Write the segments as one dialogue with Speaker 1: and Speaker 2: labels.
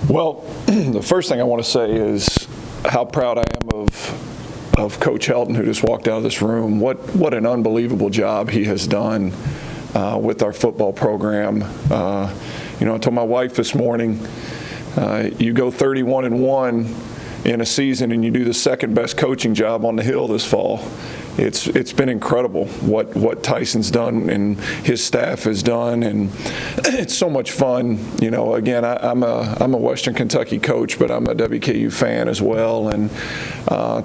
Speaker 1: Well, the first thing I want to say is how proud I am of Coach Helton, who just walked out of this room. What an unbelievable job he has done with our football program. I told my wife this morning, you go 31-1 in a season and you do the second best coaching job on the Hill this fall. It's been incredible what Tyson's done and his staff has done, and it's so much fun. Again, I'm a Western Kentucky coach, but I'm a WKU fan as well, and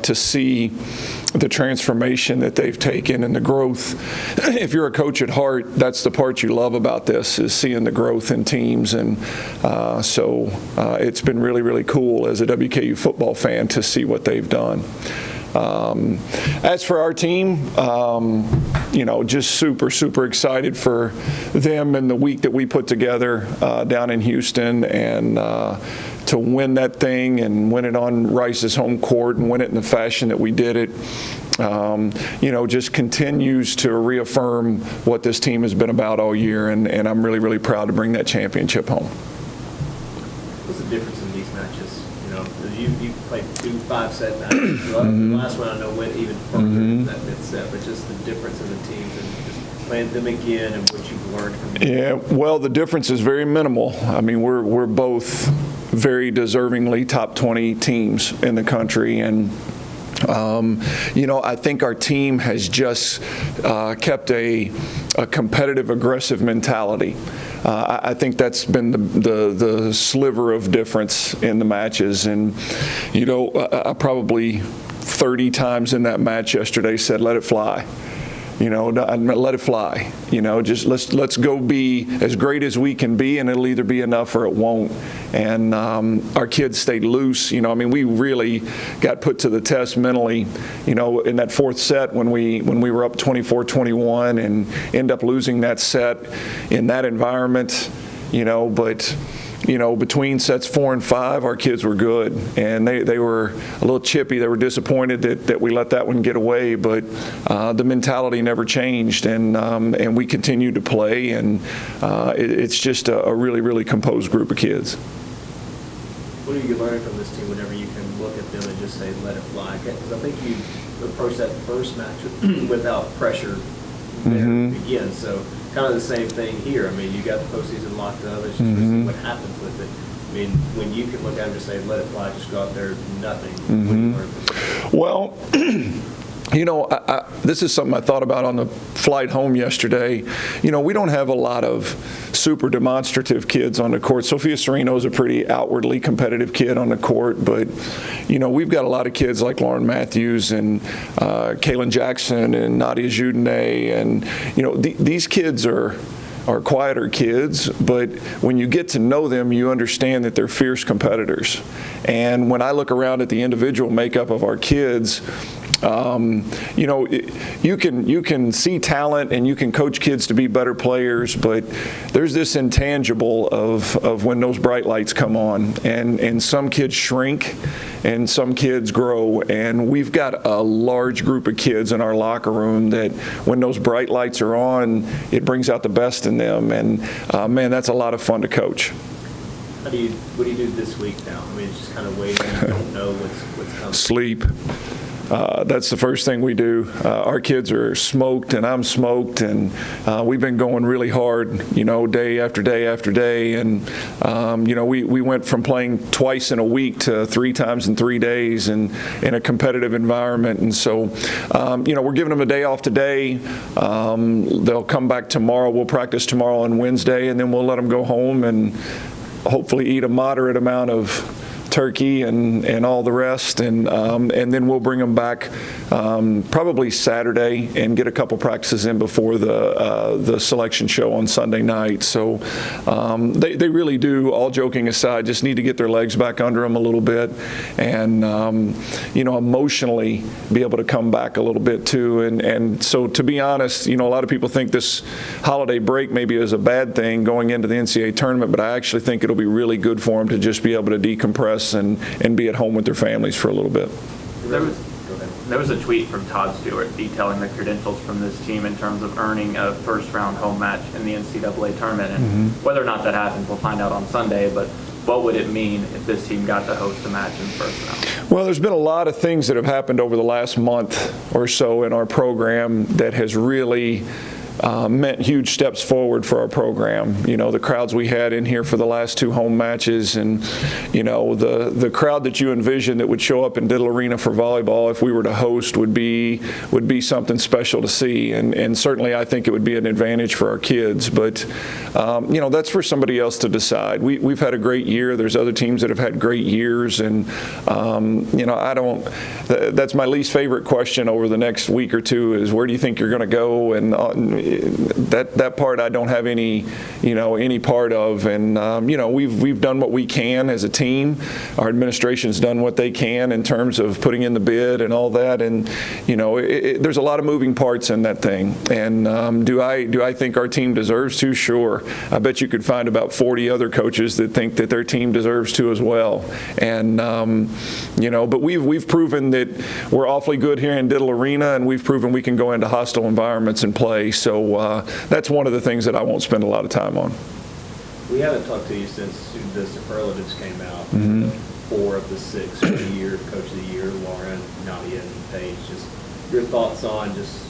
Speaker 1: to see the transformation that they've taken and the growth. If you're a coach at heart, that's the part you love about this, is seeing the growth in teams, and so it's been really, really cool as a WKU football fan to see what they've done. As for our team, just super, super excited for them and the week that we put together down in Houston, and to win that thing and win it on Rice's home court and win it in the fashion that we did it, just continues to reaffirm what this team has been about all year, and I'm really, really proud to bring that championship home.
Speaker 2: What's the difference in these matches? You played 2 5-set matches. The last one I know went even further than that mid-set, but just the difference in the teams and just playing them again and what you've learned from them. Yeah, well, the difference is very minimal. I mean, we're both very deservingly top 20 teams in the country, and I think our team has just kept a competitive, aggressive mentality. I think that's been the sliver of difference in the matches. And, I probably 30 times in that match yesterday said, let it fly. Let it fly. Just let's go be as great as we can be, and it'll either be enough or it won't. And our kids stayed loose. We really got put to the test mentally. In that fourth set when we were up 24-21 and end up losing that set in that environment. But between sets 4 and 5, our kids were good, and they were a little chippy. They were disappointed that we let that one get away, but the mentality never changed, and we continued to play, and it's just a really, really composed group of kids. What are you learning from this team whenever you can look at them and just say, let it fly? Because I think you approached that first match without pressure there to begin, so kind of the same thing here. You got the postseason locked up. It's just see what happens with it. When you can look at it and just say, let it fly, just go out there, nothing. What do you learn from it?
Speaker 1: Well, this is something I thought about on the flight home yesterday. We don't have a lot of super demonstrative kids on the court. Sophia Serino's a pretty outwardly competitive kid on the court, but, we've got a lot of kids like Lauren Matthews and Kaylin Jackson and Nadia Judene, and, these kids are quieter kids, but when you get to know them, you understand that they're fierce competitors. And when I look around at the individual makeup of our kids, you can see talent and you can coach kids to be better players, but there's this intangible of when those bright lights come on, and some kids shrink and some kids grow, and we've got a large group of kids in our locker room that when those bright lights are on, it brings out the best in them, and man, that's a lot of fun to coach.
Speaker 2: What do you do this week now? It's just kind of waiting. You don't know what's coming.
Speaker 1: Sleep. That's the first thing we do. Our kids are smoked and I'm smoked, and we've been going really hard, day after day after day. And, we went from playing twice in a week to 3 times in 3 days and in a competitive environment. And so, we're giving them a day off today. They'll come back tomorrow. We'll practice tomorrow and Wednesday, and then we'll let them go home and hopefully eat a moderate amount of turkey and all the rest, and then we'll bring them back probably Saturday and get a couple practices in before the selection show on Sunday night. So they really do, all joking aside, just need to get their legs back under them a little bit, and emotionally be able to come back a little bit too. And so, to be honest, a lot of people think this holiday break maybe is a bad thing going into the NCAA tournament, but I actually think it'll be really good for them to just be able to decompress and be at home with their families for a little bit.
Speaker 3: There was a tweet from Todd Stewart detailing the credentials from this team in terms of earning a first-round home match in the NCAA tournament. And whether or not that happens, we'll find out on Sunday. But what would it mean if this team got to host a match in person round?
Speaker 2: Well, there's been a lot of things that have happened over the last month or so in our program that has really meant huge steps forward for our program. You know, the crowds we had in here for the last 2 home matches, and, you know, the crowd that you envision that would show up in Diddle Arena for volleyball if we were to host would be something special to see. And certainly I think it would be an advantage for our kids. But, you know, that's for somebody else to decide. We've had a great year. There's other teams that have had great years. And, you know, that's my least favorite question over the next week or two is where do you think you're going to go? And that part I don't have any part of. And you know, we've done what we can as a team. Our administration's done what they can in terms of putting in the bid and all that. And you know, there's a lot of moving parts in that thing. And do I think our team deserves to? Sure. I bet you could find about 40 other coaches that think that their team deserves to as well. And you know, but we've proven that we're awfully good here in Diddle Arena, and we've proven we can go into hostile environments and play. So that's one of the things that I won't spend a lot of time on.
Speaker 4: We haven't talked to you since the superlatives came out. 4 of the 6 for the year, Coach of the Year, Lauren, Nadia, and Paige. Just your thoughts on just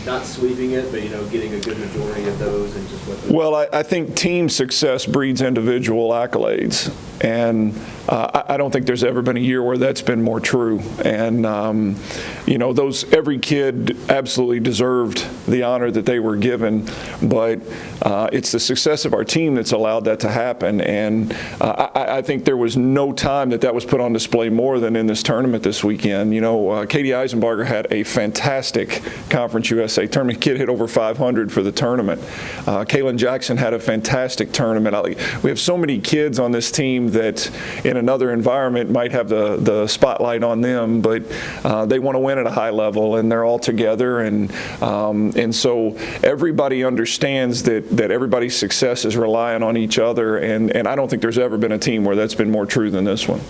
Speaker 4: not sweeping it, but, you know, getting a good majority of those and just what.
Speaker 2: Well, I think team success breeds individual accolades, and I don't think there's ever been a year where that's been more true. And you know, every kid absolutely deserved the honor that they were given, but it's the success of our team that's allowed that to happen. And I think there was no time that was put on display more than in this tournament this weekend. You know, Katie Eisenbarger had a fantastic Conference USA tournament. Kid hit over 500 for the tournament. Kaylin Jackson had a fantastic tournament. We have so many kids on this team that in another environment might have the spotlight on them, but they want to win at a high level, and they're all together. And so everybody understands that everybody's success is relying on each other, and I don't think there's ever been a team where that's been more true than this one.